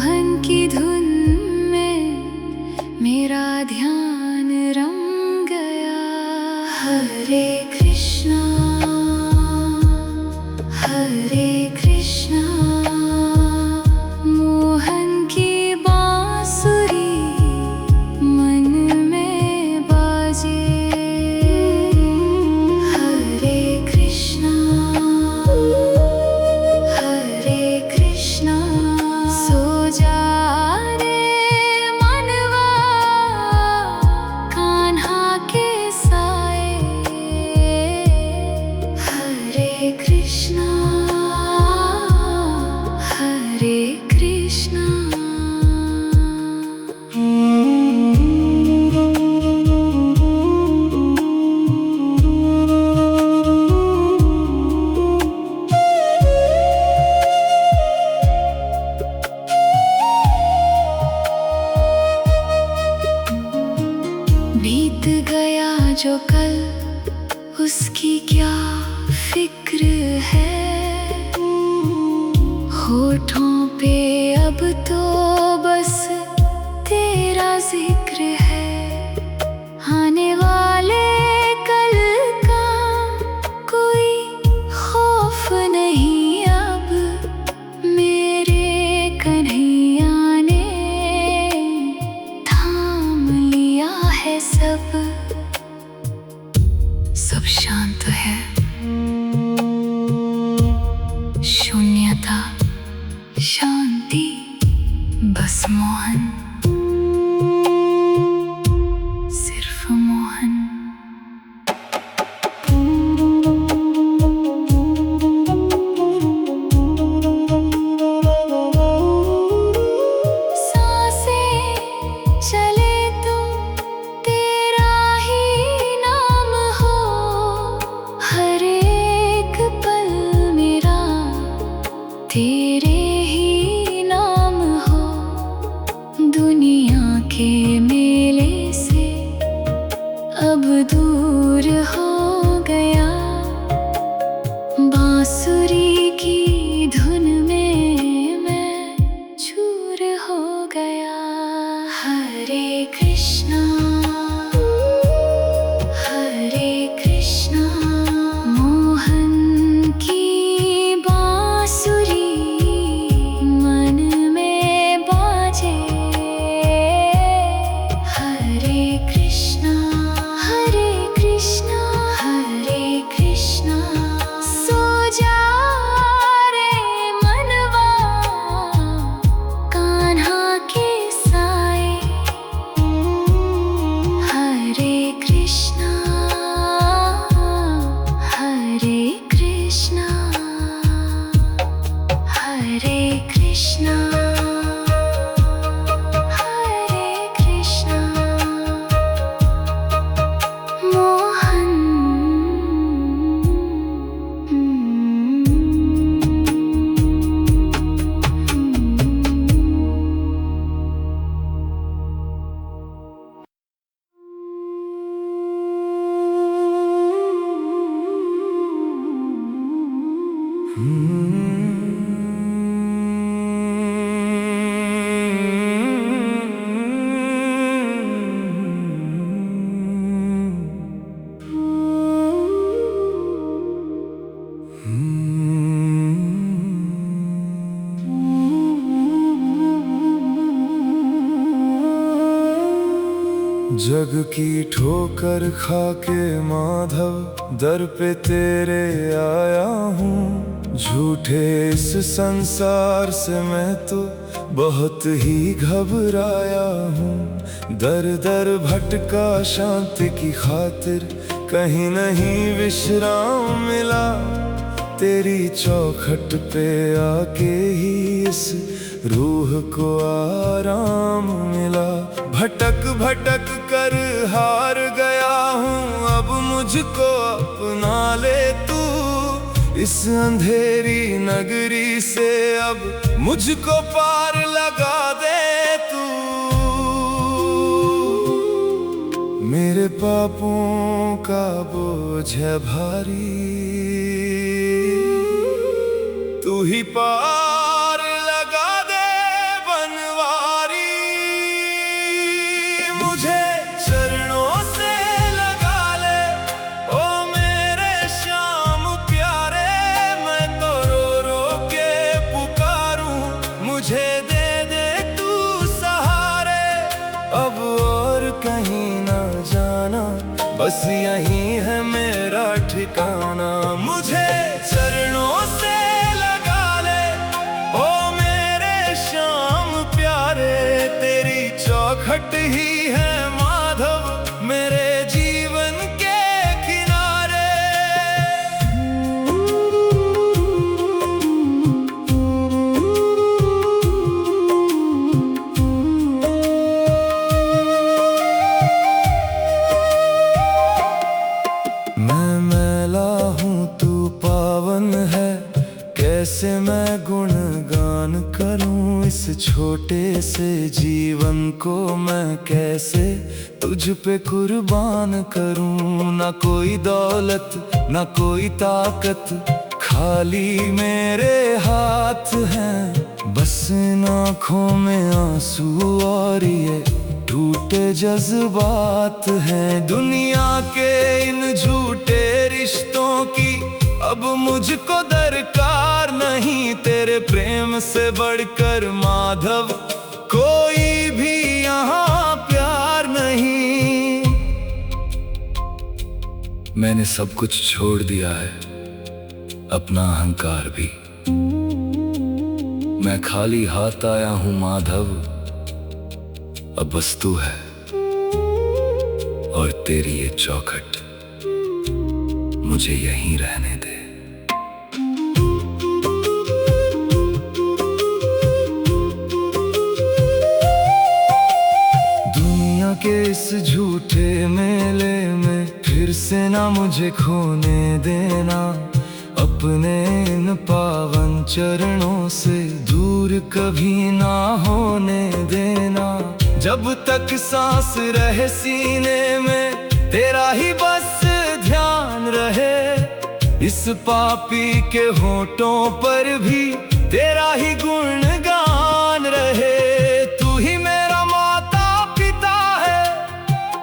मोहन की धुन में मेरा ध्यान रम गया। हरे कृष्णा हरे कृष्णा। मोहन की बांसुरी मन में बाजे। हरे कृष्णा हरे कृष्णा। सो जा रे मनवा कान्हा के साए। हरे कृष्णा हरे कृष्णा। बीत गया जो कल उसकी क्या फिक्र है। होठों पे अब तो बस तेरा जिक्र है। आने वाले कल का कोई खौफ नहीं अब। मेरे कन्हैया ने थाम लिया है सब। सब शांत है, शून्यता शांति, बस मोहन, सिर्फ मोहन। सांसें चले तो तेरा ही नाम हो। हर एक पल मेरा तेरे ही नाम हो। दुनिया के मेले से अब दूर हो गया। बांसुरी की धुन में मैं चूर हो गया। हरे कृष्णा हरे कृष्णा। मोहन की बांसुरी मन में बाजे। हरे कृष्णा हरे कृष्णा हरे कृष्णा। सो जा रे मनवा कान्हा के साए। हरे कृष्णा हरे कृष्णा हरे कृष्णा हरे कृष्णा। मोहन जग की ठोकर खा के माधव दर पे तेरे आया हूँ। झूठे इस संसार से मैं तो बहुत ही घबराया हूँ। दर दर भटका शांति की खातिर, कहीं नहीं विश्राम मिला। तेरी चौखट पे आके ही इस रूह को आराम मिला। भटक भटक कर हार गया हूँ, अब मुझको अपना ले तू। इस अंधेरी नगरी से अब मुझको पार लगा दे तू। मेरे पापों का बोझ है भारी, तू ही पार लगा दे बन यही है मेरा ठिकाना। मुझे चरणों से लगा ले ओ मेरे श्याम प्यारे, तेरी चौखट ही है माधव मेरे जीवन के किनारे। मैं मैला हूँ तू पावन है, कैसे मैं गुणगान करूँ इस छोटे से जीवन को, मैं कैसे तुझ पे कुर्बान करूँ। ना कोई दौलत ना कोई ताकत, खाली मेरे हाथ हैं, बस इन आँखों में आंसू और ये टूटे जज्बात हैं। दुनिया के इन झूठे रिश्तों की अब मुझको दरकार नहीं, तेरे प्रेम से बढ़कर माधव कोई भी यहाँ प्यार नहीं। मैंने सब कुछ छोड़ दिया है, अपना अहंकार भी। मैं खाली हाथ आया हूँ माधव, अब बस तू है और तेरी ये चौखट, मुझे यहीं रहने दे। दुनिया के इस झूठे मेले में फिर से ना मुझे खोने देना, अपने इन पावन चरणों से दूर कभी ना होने देना। जब तक सांस रहे सीने में तेरा ही बस ध्यान रहे, इस पापी के होठों पर भी तेरा ही गुणगान रहे। तू ही मेरा माता पिता है,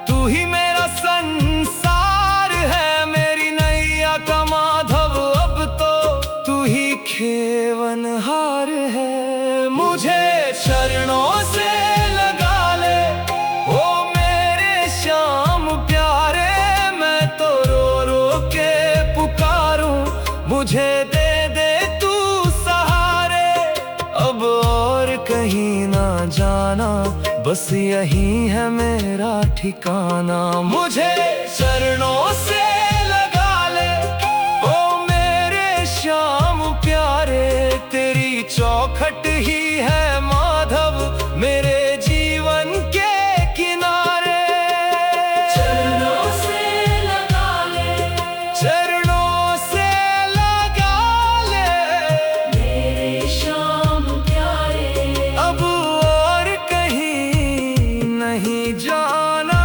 तू ही मेरा संसार है, मेरी नैया का माधव अब तो तू ही खेवनहार है। मुझे चरणों से लगा ले ओ मेरे श्याम प्यारे, मैं तो रो रो के पुकारूं, मुझे दे दे तू सहारे। अब और कहीं ना जाना, बस यही है मेरा ठिकाना। मुझे चरणों से लगा ले ओ मेरे श्याम प्यारे, तेरी चौखट ही है माधव मेरे जीवन के किनारे। चरणों से लगा ले, चरणों से लगा ले मेरे श्याम प्यारे, अब और कहीं नहीं जाना।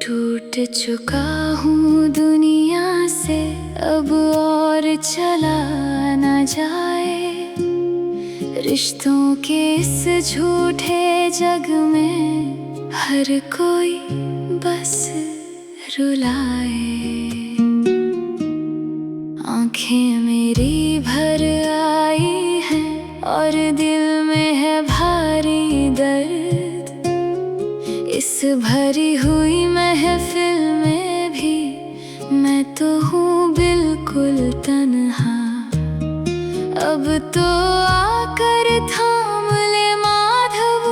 टूट चुका हूँ दुनिया से, अब और चला न जाए। रिश्तों के इस झूठे जग में हर कोई बस रुलाए। आंखें मेरी भर आई हैं और दिल में है भारी दर्द। इस भरी हुई महफिल में भी मैं तो हूँ बिल्कुल तन्हा। अब तो आकर थाम ले माधव,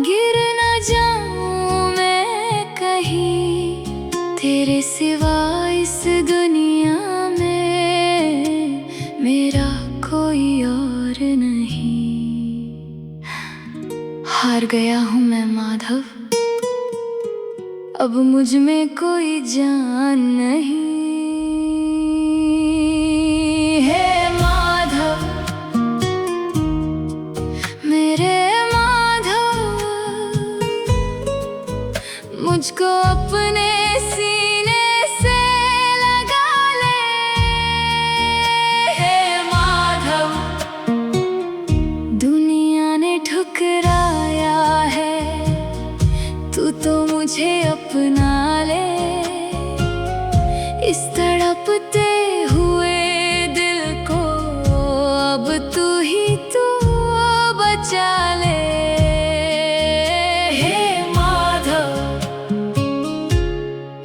गिर न जाऊं मैं कहीं। तेरे सिवा इस दुनिया में मेरा कोई और नहीं। हार गया हूँ मैं माधव, अब मुझ में कोई जान नहीं है माधव। मेरे माधव, मुझको अपने सीने से लगा ले। हे माधव, दुनिया ने ठुकराया है, तू तो मुझे अपना ले। इस तड़पते हुए दिल को अब तू ही तो बचा ले। हे माधव,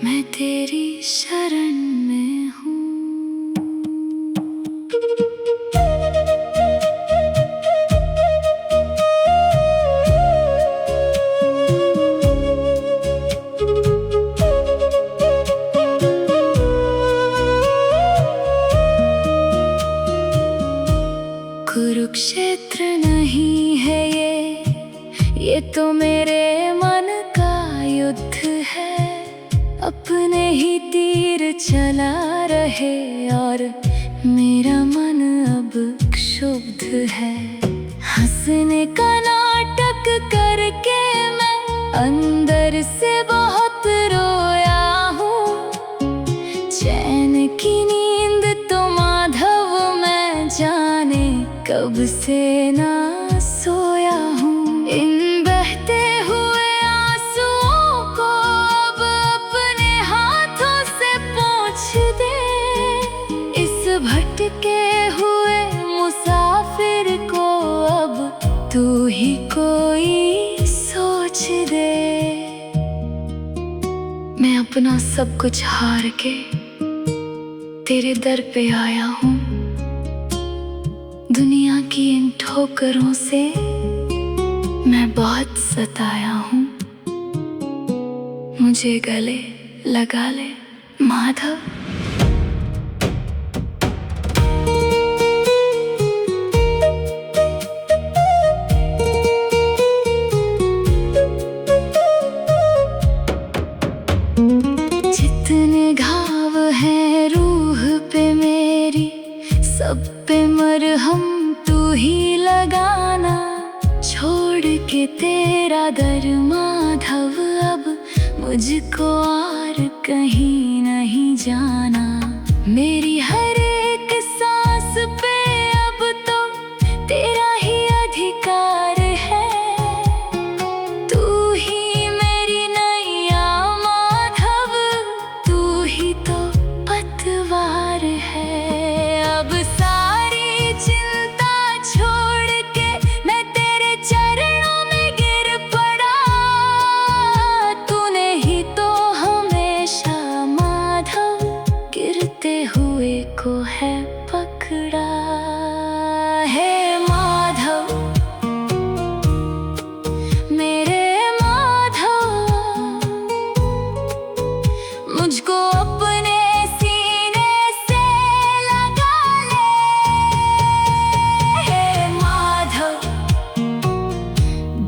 मैं तेरी शरण में हूँ। कुरुक्षेत्र नहीं है ये तो मेरे मन का युद्ध है। अपने ही तीर चला रहे और मेरा मन अब क्षुब्ध है। हंसने का नाटक करके मैं अंदर से बहुत रोया हूँ। चैन की नींद तो माधव मैं जाने कब से ना सोया हूँ। इन बहते हुए आंसुओं को अब अपने हाथों से पोंछ दे। इस भटके हुए मुसाफिर को अब तू ही कोई सोच दे। मैं अपना सब कुछ हार के तेरे दर पे आया हूँ। दुनिया की इन ठोकरों से मैं बहुत सताया हूँ। मुझे गले लगा ले माधव। जितने घाव हैं रूह पे मेरी, सब पे मरहम तू ही लगाना। छोड़ के तेरा दर माधव, अब मुझको और कहीं नहीं जाना। मेरी हर एक सांस पे अब तो तेरा ही अधिकार है। तू ही मेरी नैया माधव, तू ही तो पतवार है। अब सारी चिंता छोड़ के मैं तेरे चरणों में गिर पड़ा। तूने ही तो हमेशा माधव गिरते हुए को है पकड़ा। है माधव, मेरे माधव, मुझको अपने सीने से लगा ले। हे माधव,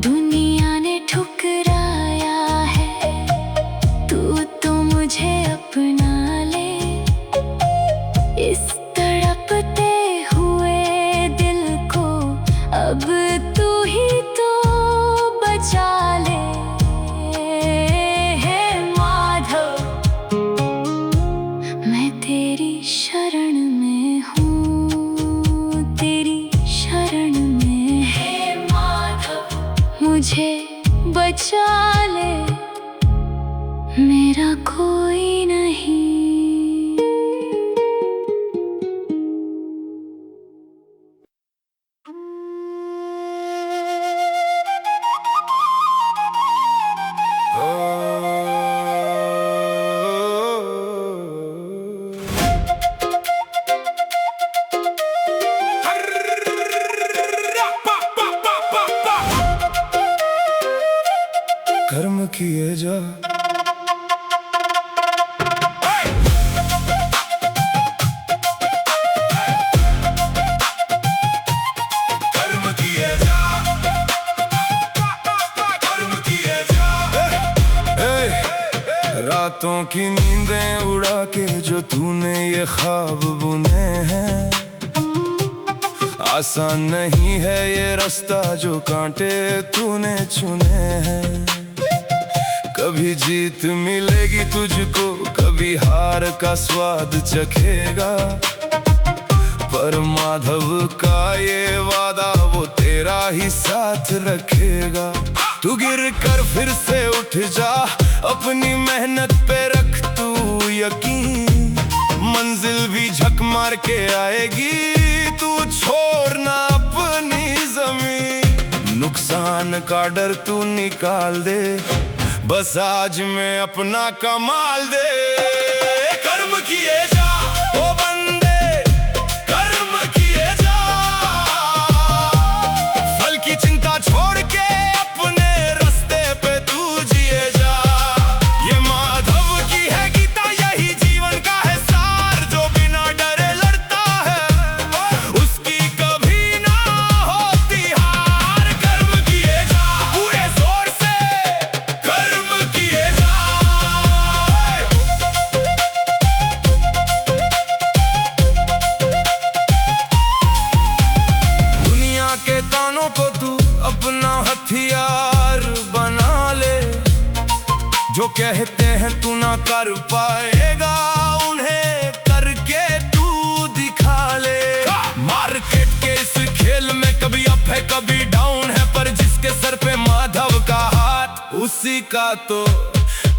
दुनिया ने ठुकराया है, तू तो मुझे अपना ले। इस तड़पते हुए दिल को अब तू ही तो बचा ले। हे माधव, मैं तेरी शरण में हूँ, तेरी शरण में। हे माधव, मुझे बचा ले, मेरा कोई नहीं। कर्म किए जा, कर्म किए जा। की नींदें उड़ा के जो तूने ये ख्वाब बुने हैं। आसान नहीं है ये रास्ता जो कांटे तूने चुने हैं। कभी जीत मिलेगी तुझको, कभी हार का स्वाद चखेगा, पर माधव का ये वादा वो तेरा ही साथ रखेगा। तू गिर कर फिर से उठ जा, अपनी मेहनत पे रख तू यकीन, मंजिल भी झक मार के आएगी, तू छोड़ना अपनी जमीन। नुकसान का डर तू निकाल दे, बस आज में अपना कमाल दे। कर्म किए जा ओ बंदे, कर्म किए जा, फल की चिंता छोड़ के अपने रास्ते पे तू जिए जा। ये माधव की है गीता, यही जीवन का है सार, जो बिना डरे लड़ता है उसकी कभी ना होती हार। कर्म किए जा पूरे जोर से, कर्म किए जा। दुनिया के तानों को तू अपना हथियार बना ले, जो कहते हैं तू ना कर पाएगा उन्हें करके तू दिखा ले। मार्केट के इस खेल में कभी अप है कभी डाउन है, पर जिसके सर पे माधव का हाथ उसी का तो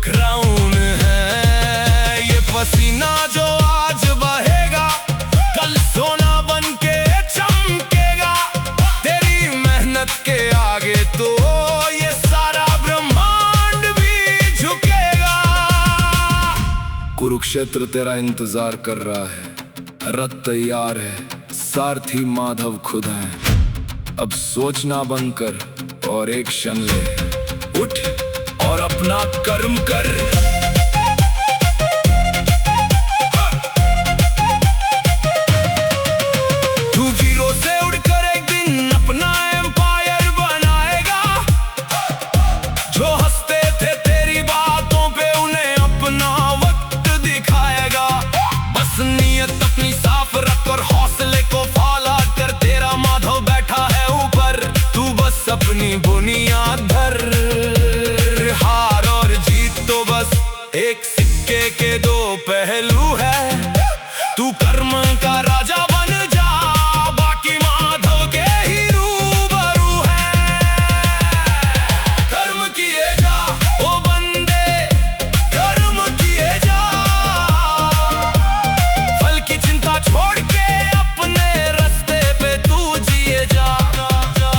क्राउन है। ये पसीना जो आज बहेगा कल सोना बन के चमकेगा, तेरी मेहनत के आगे तो ये सारा ब्रह्मांड भी झुकेगा। कुरुक्षेत्र तेरा इंतजार कर रहा है, रथ तैयार है, सारथी माधव खुद है। अब सोचना बंद कर और एक क्षण ले, उठ और अपना कर्म कर। तू वीरों से उड़कर एक दिन अपना एम्पायर बनाएगा, जो हंसते थे तेरी बातों पे उन्हें अपना वक्त दिखाएगा। बस नीयत अपनी साफ रख और हौसले को फॉलो कर, तेरा माधव बैठा है ऊपर, तू बस अपनी बुनियाद धर। हार और जीत तो बस एक सिक्के के दो पहलू है, तू कर्म का राजा बन जा, बाकी माधव के ही रूबरू है। कर्म किए जा ओ बंदे, कर्म किए जा, फल की चिंता छोड़ के अपने रास्ते पे तू जिए जा।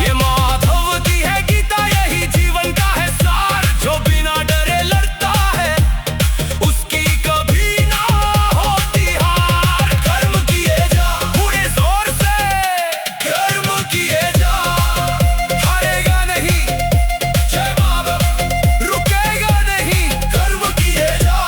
ये माधव की है गीता, यही जीवन का है सार, जो बिना डरे लड़ता है उसकी कभी ना होती हार। कर्म किए जा पूरे जोर से, कर्म किए जा, हारेगा नहीं जय माधव, रुकेगा नहीं, कर्म किए जा।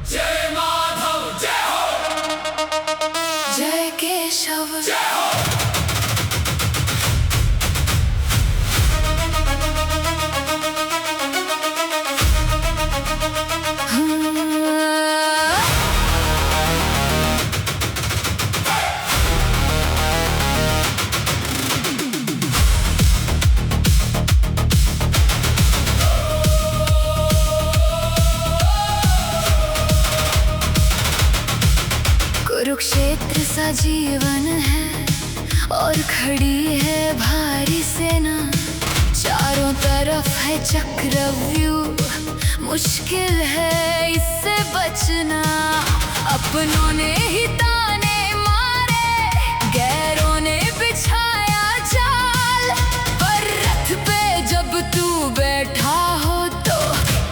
जय माधव जय हो, जय केशव जय हो। कुरुक्षेत्र सा जीवन है और खड़ी है भारी सेना, चारों तरफ है चक्रव्यूह, मुश्किल है इससे बचना। अपनों ने ही ताने मारे, गैरों ने बिछाया जाल, पर रथ पे जब तू बैठा हो तो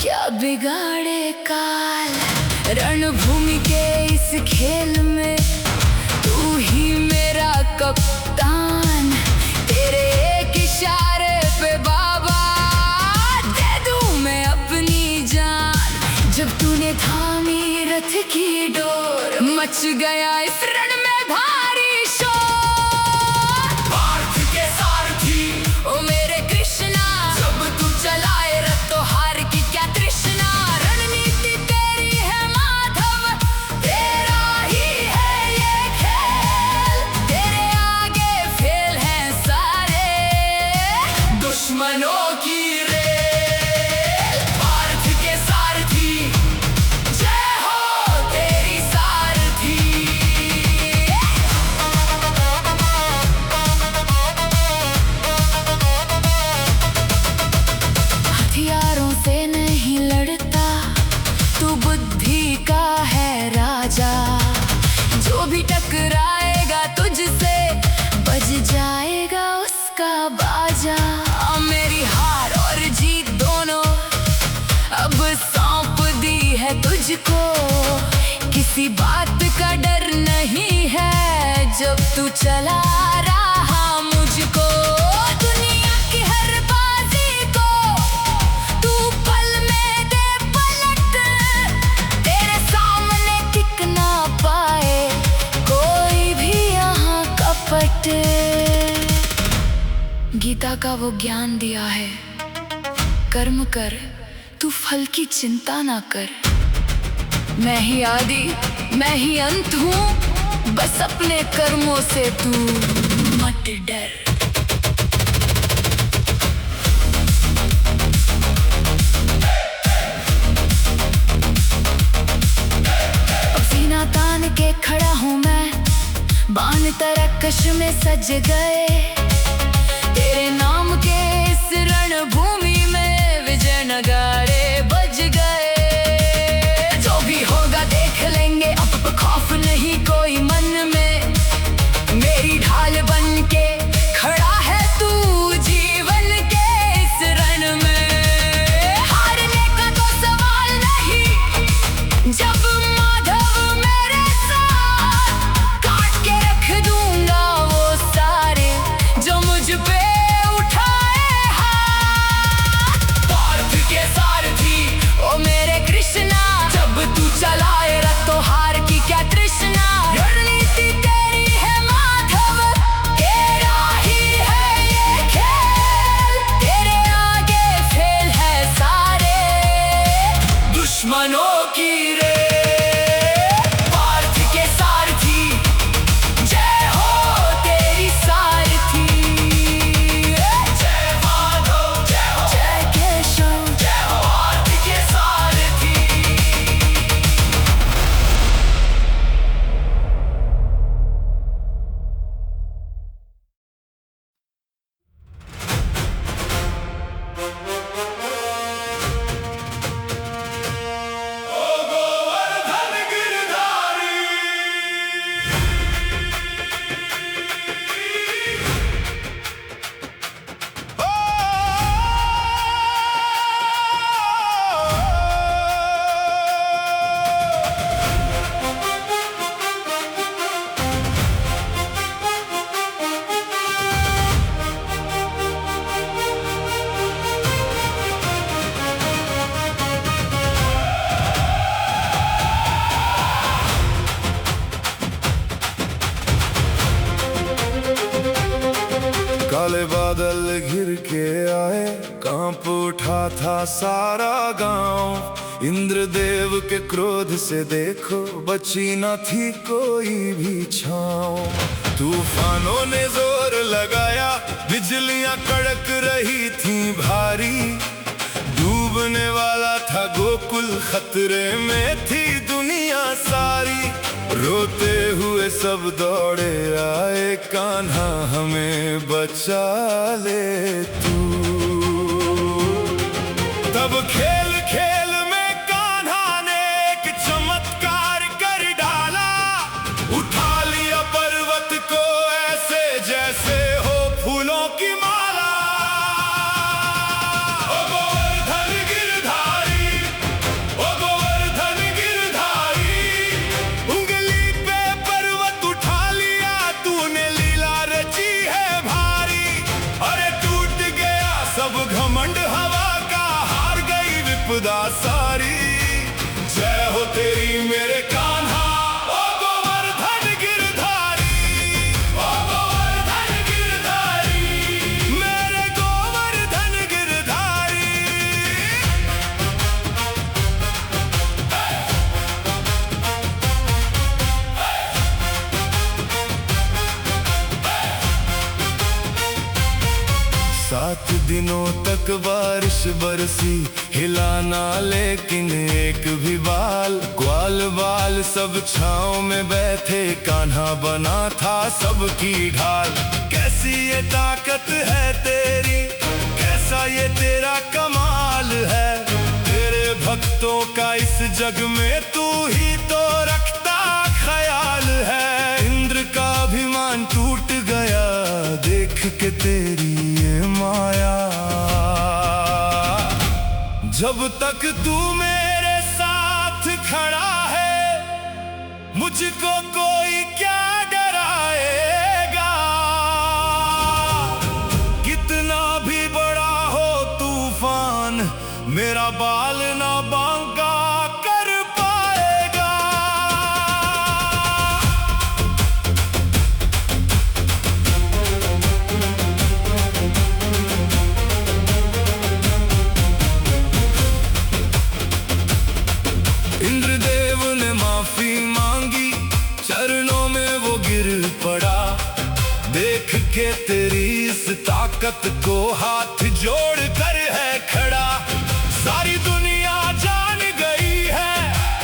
क्या बिगाड़े काल। रणभूमि के इस खेल में तू ही मेरा कप्तान, तेरे एक इशारे पे बाबा दे दूं मैं अपनी जान। जब तूने थामी रथ की डोर, मच गया इस रण में भारी शोर। दुश्मनों की रेल, पार्थ के सारथी, जय हो तेरी सारथी। हथियारों से नहीं लड़ता, तू बुद्धि का है राजा। जो भी टकराएगा तुझसे, बज जाएगा उसका बाजा। मेरी हार और जीत दोनों अब सौंप दी है तुझको। किसी बात का डर नहीं है जब तू चला रहा मुझको। दुनिया की हर बाजी को तू पल में दे पलट, तेरे सामने टिक ना पाए कोई भी यहाँ कपट। गीता का वो ज्ञान दिया है, कर्म कर तू फल की चिंता ना कर। मैं ही आदि मैं ही अंत हूँ, बस अपने कर्मों से तू मत डर। अब सीना तान के खड़ा हूँ मैं, बाण तरकश में सज गए। तेरे नाम के इस रणभूमि में विजय नगाड़े बज गए। जो भी होगा देख लेंगे, अब खौफ नहीं कोई मन में। मेरी ढाल बन के खड़ा है तू जीवन के इस रण में। हारने का तो सवाल नहीं, जब माधव मेरे साथ, काट के रख दूंगा वो सारे जो मुझ पे उठाए हाथ। पार्थ के सारथी ओ मेरे कृष्णा, जब तू चलाए रथ तो हार की क्या तृष्णा। रणनीति तेरी है माधव, तेरा ही है ये खेल, तेरे आगे फेल है सारे दुश्मनों की रेल। पार्थ के सारथी, जय हो तेरी सारथी। जय माधव जय हो, जय केशव जय हो, पार्थ के सारथी। काले बादल घिर के आए, कांप उठा था सारा गांव। इंद्रदेव के क्रोध से देखो बची न थी कोई भी छाँव। तूफानों ने जोर लगाया, बिजलियां कड़क रही थी भारी। डूबने वाला था गोकुल, खतरे में थी दुनिया सारी। रोते हुए सब दौड़े आए, कान्हा हमें बचा ले तू। तब खेल खेल में कान्हा ने एक चमत्कार कर डाला। उठा लिया पर्वत को ऐसे जैसे हो फूलों की माला। ओ गोवर्धन गिरधारी, ओ गोवर्धन गिरधारी, उंगली पे पर्वत उठा लिया तूने, लीला रची है भारी। अरे टूट गया सब घमंड हवा का, हार गई विपदा सारी। जय हो तेरी मेरे कान्हा, ओ गोवर्धन गिरधारी, ओ गोवर्धन गिरधारी, मेरे गोवर्धन गिरधारी। दिनों तक बारिश बरसी, हिला ना लेकिन एक भी बाल। ग्वाल बाल सब छाँव में बैठे, कान्हा बना था सबकी ढाल। कैसी ये ताकत है तेरी, कैसा ये तेरा कमाल है, तेरे भक्तों का इस जग में तू ही तो रखता ख्याल है। इंद्र का अभिमान टूट गया देख के तेरी ये माया। जब तक तू मेरे साथ खड़ा है, मुझको कोई क्या डराएगा। कितना भी बड़ा हो तूफान, मेरा बाल ना बांका कर पाएगा। इंद्रदेव ने माफी मांगी, चरणों में वो गिर पड़ा। देख के तेरी इस ताकत को हाथ जोड़ कर है खड़ा। सारी दुनिया जान गई है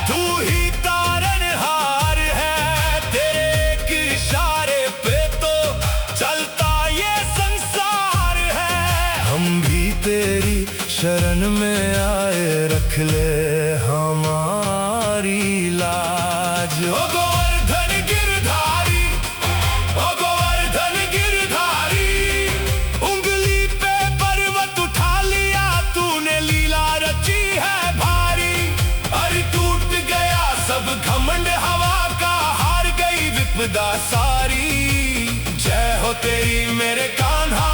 तू ही तारनहार है, तेरे एक इशारे पे तो चलता ये संसार है। हम भी तेरी शरण में आए, रख ले हमारी लाज। ओ गोवर्धन गिरधारी, ओ गोवर्धन गिरधारी, उंगली पे पर्वत उठा लिया तूने, लीला रची है भारी। अरे टूट गया सब घमंड हवा का, हार गई विपदा सारी। जय हो तेरी मेरे कान्हा,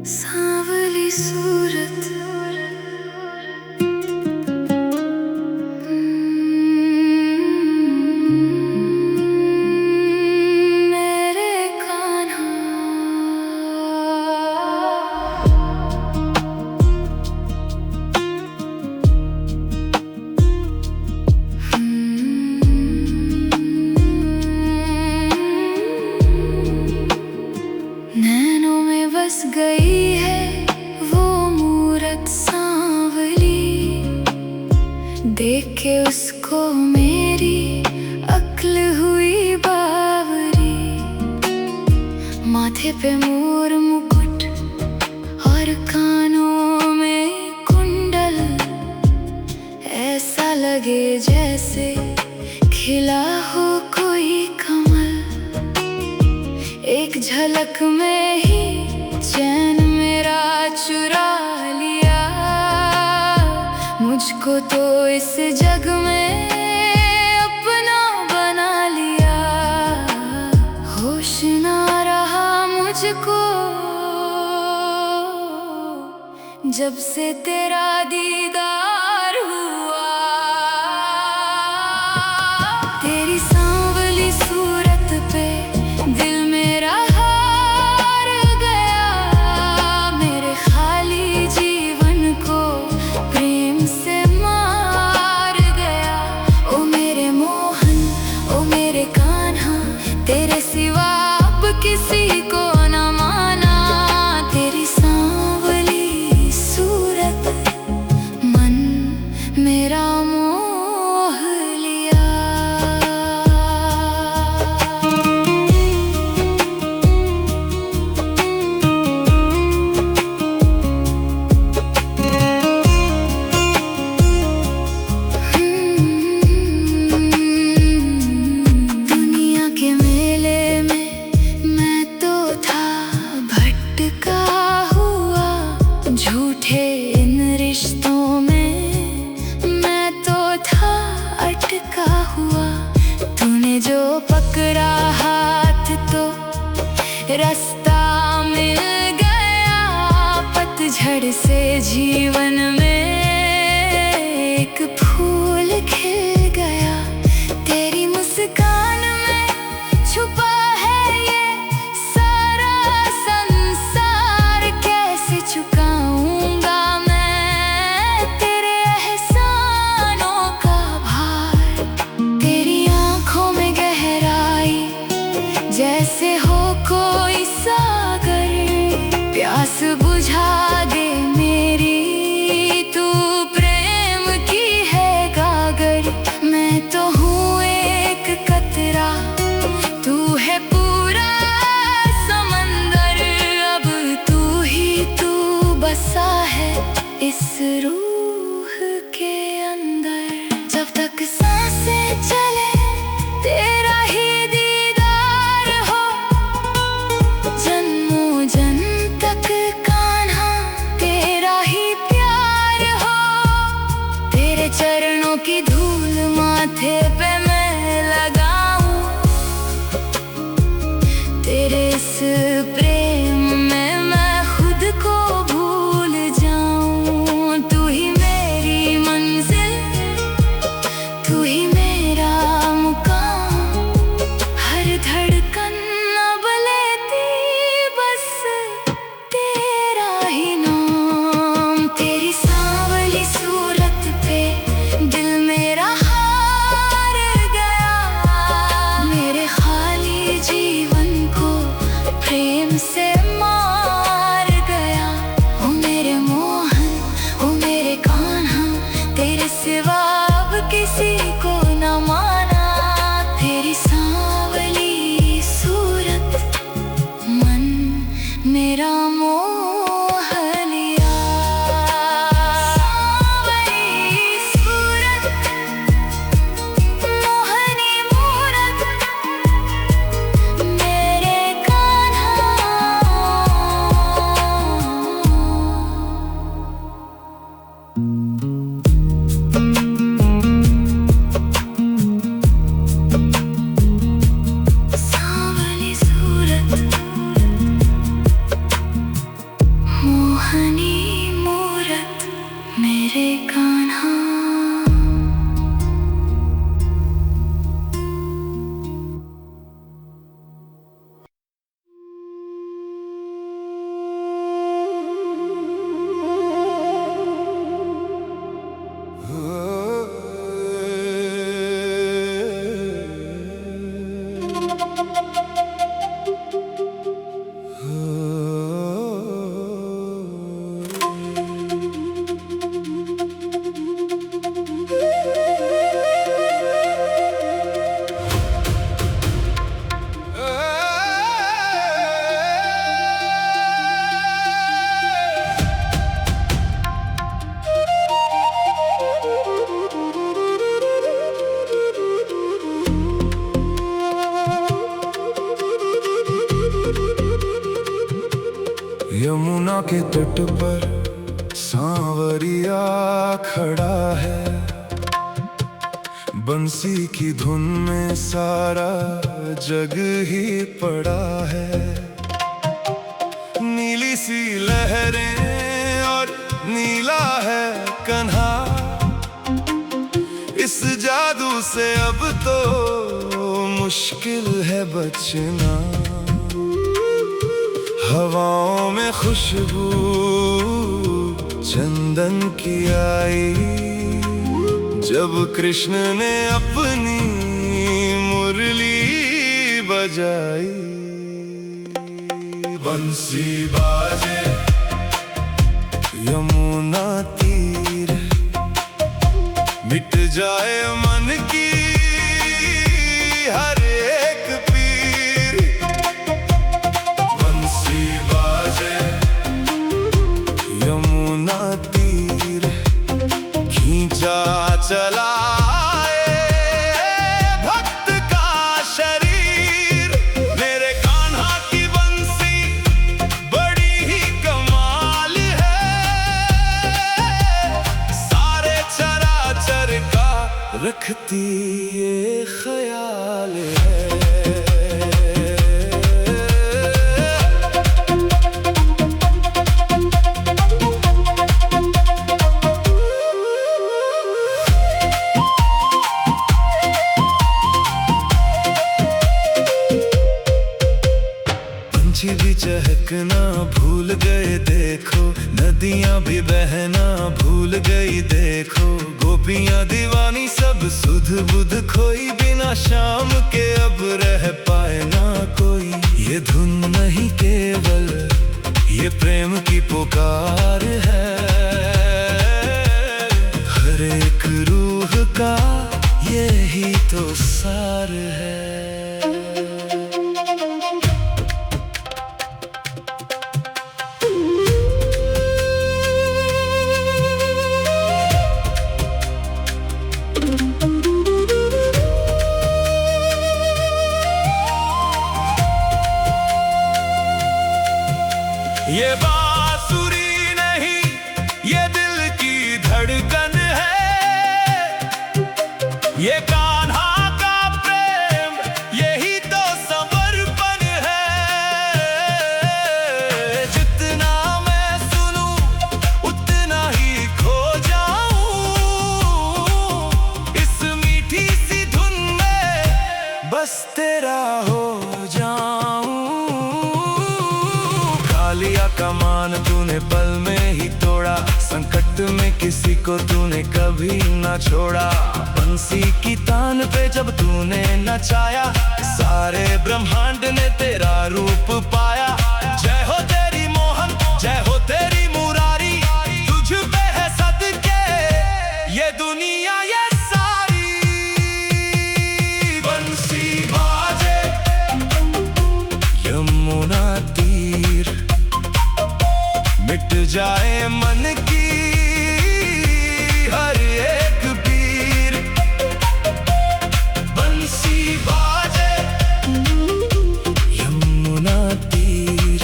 सांवली सूरत, मेरे कान्हा। नैनों में बस गई है वो मूरत सांवली, देख के उसको मेरी अक्ल हुई बावरी। माथे पे मोर मुकुट और कानों में कुंडल, ऐसा लगे जैसे खिला हो कोई कमल। एक झलक में ही चैन मेरा चुरा लिया, मुझको तो इस जग में अपना बना लिया। होश ना रहा मुझको जब से तेरा दीदार हुआ। तेरी सांवली सूरत पे दिल मेरा हार गया, मेरे खाली जीवन को प्रेम से मार गया। ओ मेरे मोहन, ओ मेरे कान्हा, तेरे सिवा अब किसी को न माना। तेरी सांवली सूरत मन झूठे इन रिश्तों में मैं तो था अटका हुआ। तूने जो पकड़ा हाथ तो रास्ता मिल गया। पतझड़ से जीवन में एक फूल खिल गया। तेरी मुस्कान में छुपा है ये सारा संसार। कैसे चुकाऊंगा मैं तेरे एहसानों का भार। तेरी आंखों में गहराई जैसे हो कोई सागर। प्यास बुझा दे मेरी तू प्रेम की है गागर। मैं तो हूँ एक कतरा तू है पूरा समंदर। अब तू बसा है इस रूह के अंदर। जब तक सांसें चले तेरा ही दीदार हो। जन्मों जन्म तक कान्हा तेरा ही प्यार हो। तेरे चरणों की धूल माथे पे मैं लगाऊं। तेरे इस प्रेम में मैं खुद को भूल जाऊं। तू ही मेरी मंजिल, तू ही मेरा मुकाम। हर धड़कन अब लेती बस तेरा ही नाम। तेरी सांवली सूरत पे दिल मेरा हार गया। मेरे खाली जीवन को प्रेम से मार गया। ओ मेरे मोहन, ओ मेरे कान्हा, तेरे सिवा अब किसी को न माना। तेरी सांवली सूरत मन मेरा मोह लिया। सांवली सूरत मोहनी मूरत मेरे कान्हा। सांवली सूरत मोहनी मूरत मेरे कान्हा। यमुना के तट पर सांवरिया खड़ा है। बंसी की धुन में सारा जग ही पड़ा है। नीली सी लहरें और नीला है कन्हा। इस जादू से अब तो मुश्किल है बचना। हवाओं में खुशबू चंदन की आई। जब कृष्ण ने अपनी मुरली बजाई। बंसी बाजे यमुना तीर। मिट जाए मन की हर एक पीर। बंसी बाजे यमुना तीर। खींचा चला भक्त का शरीर। मेरे कान्हा की बंसी बड़ी ही कमाल है। रखती ये ख्याल है। पंछी भी चहकना भूल गए देखो, नदियां भी बहना भूल गई देखो, गोपियां दीवानी सब सुध बुध खोई, बिना शाम के अब रह पाए ना कोई। ये धुन नहीं केवल ये प्रेम की पुकार है, हर एक रूह का यही तो सार है। ये बांसुरी नहीं ये दिल की धड़कन है, ये कान्हा का प्रेम यही तो समर्पण है। जितना मैं सुनूं उतना ही खो जाऊं, इस मीठी सी धुन में बस तेरा हो जाऊं। लिया कमान तूने पल में ही तोड़ा, संकट में किसी को तूने कभी ना छोड़ा। बंसी की तान पे जब तूने नचाया, सारे ब्रह्मांड ने तेरा रूप पाया। जय हो तेरी मोहन, जय हो तेरी मुरारी, तुझ पे है सदके ये दुनिया ये सारी। बंसी बाजे यमुना तीर, मिट जाए मन की हर एक पीर। बंसी बाजे यमुना तीर,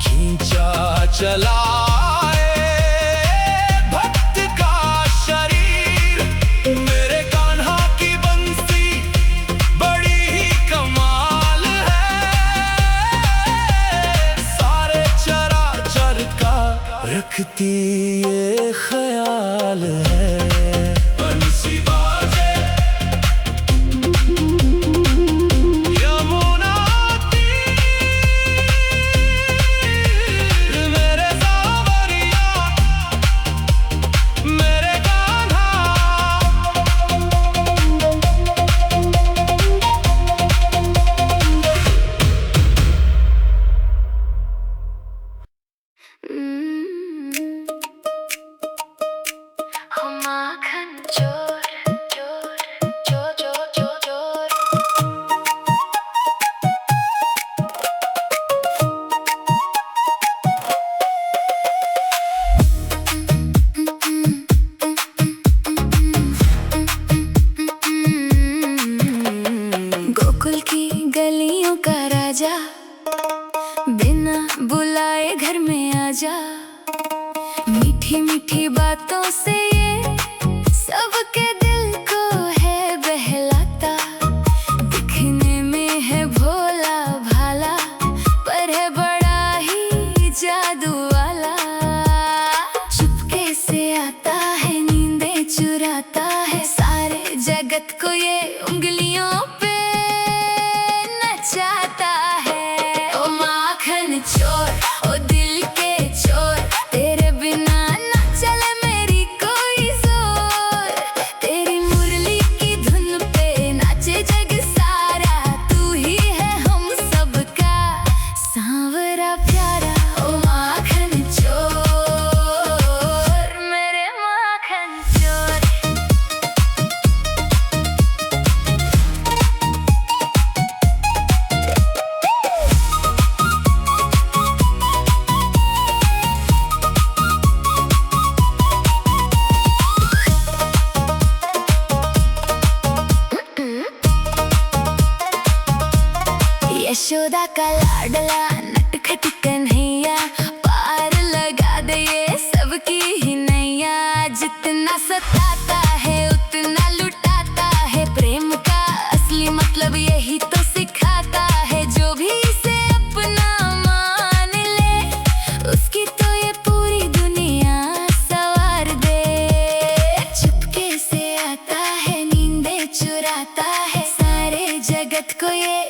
खींचा चलाए भक्त का शरीर। मेरे कान्हा की बंसी बड़ी ही कमाल है, सारे चराचर का रखती ये ख्याल है। बंसी बाजे यमुना तीर, मेरे सावरिया मेरे कान्हा। माखन चोर चोर चोर चोर चोर चोर। गोकुल की गलियों का राजा, बिना बुलाए घर में आजा। मीठी मीठी बातों से ये सबके दिल को है बहलाता। दिखने में है भोला भाला, पर है बड़ा ही जादू वाला। चुपके से आता है नींदें चुराता है, सारे जगत को ये उंगलियों पे नचाता है। ओ माखन चोर, ओ दिल के चोर, तेरे बिना ना चले मेरी कोई जोर। तेरी मुरली की धुन पे नाचे जग सारा, तू ही है हम सबका सांवरा प्यारा। ओ माखन चोर, मेरे माखन चोर। यशोदा का लाडला नटखट कन्हैया, पार लगा दे ये सबकी ही नैया। जितना सताता है उतना लुटा को ये